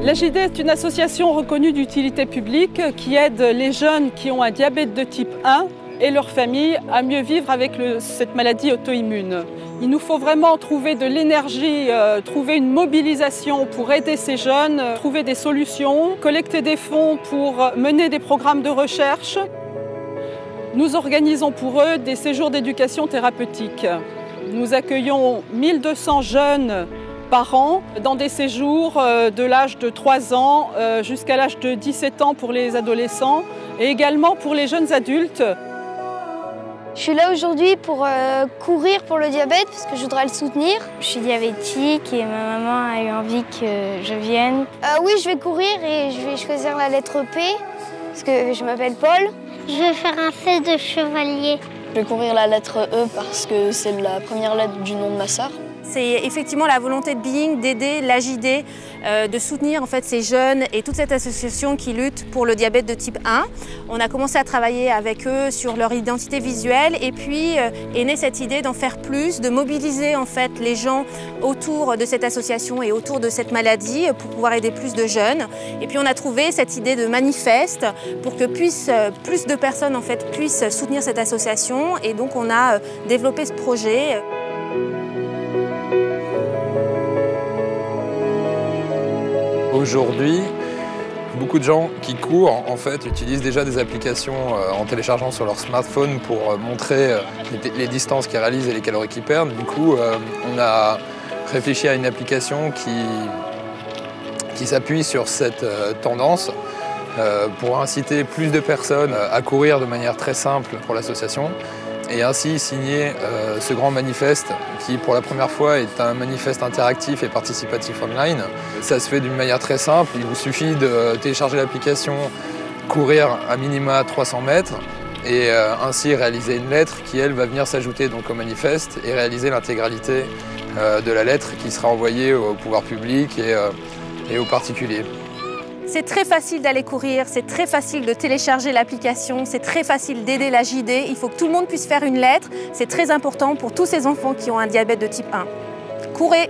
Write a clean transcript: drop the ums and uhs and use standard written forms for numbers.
L'AJD est une association reconnue d'utilité publique qui aide les jeunes qui ont un diabète de type 1 et leurs familles à mieux vivre avec cette maladie auto-immune. Il nous faut vraiment trouver de l'énergie, trouver une mobilisation pour aider ces jeunes, trouver des solutions, collecter des fonds pour mener des programmes de recherche. Nous organisons pour eux des séjours d'éducation thérapeutique. Nous accueillons 1200 jeunes par an dans des séjours de l'âge de 3 ans jusqu'à l'âge de 17 ans pour les adolescents et également pour les jeunes adultes. Je suis là aujourd'hui pour courir pour le diabète parce que je voudrais le soutenir. Je suis diabétique et ma maman a eu envie que je vienne. Oui, je vais courir et je vais choisir la lettre P parce que je m'appelle Paul. Je vais faire un C de chevalier. Je vais courir la lettre E parce que c'est la première lettre du nom de ma sœur. C'est effectivement la volonté de Being d'aider l'AJD, de soutenir en fait ces jeunes et toute cette association qui lutte pour le diabète de type 1. On a commencé à travailler avec eux sur leur identité visuelle et puis est née cette idée d'en faire plus, de mobiliser en fait les gens autour de cette association et autour de cette maladie pour pouvoir aider plus de jeunes. Et puis on a trouvé cette idée de manifeste pour que plus de personnes en fait puissent soutenir cette association et donc on a développé ce projet. Aujourd'hui, beaucoup de gens qui courent en fait utilisent déjà des applications en téléchargeant sur leur smartphone pour montrer les distances qu'ils réalisent et les calories qu'ils perdent. Du coup, on a réfléchi à une application qui s'appuie sur cette tendance pour inciter plus de personnes à courir de manière très simple pour l'association et ainsi signer ce grand manifeste qui pour la première fois est un manifeste interactif et participatif online. Ça se fait d'une manière très simple, il vous suffit de télécharger l'application, courir à minima 300 mètres et ainsi réaliser une lettre qui elle va venir s'ajouter donc au manifeste et réaliser l'intégralité de la lettre qui sera envoyée au pouvoir public et aux particuliers. C'est très facile d'aller courir, c'est très facile de télécharger l'application, c'est très facile d'aider l'AJD. Il faut que tout le monde puisse faire une lettre. C'est très important pour tous ces enfants qui ont un diabète de type 1. Courez!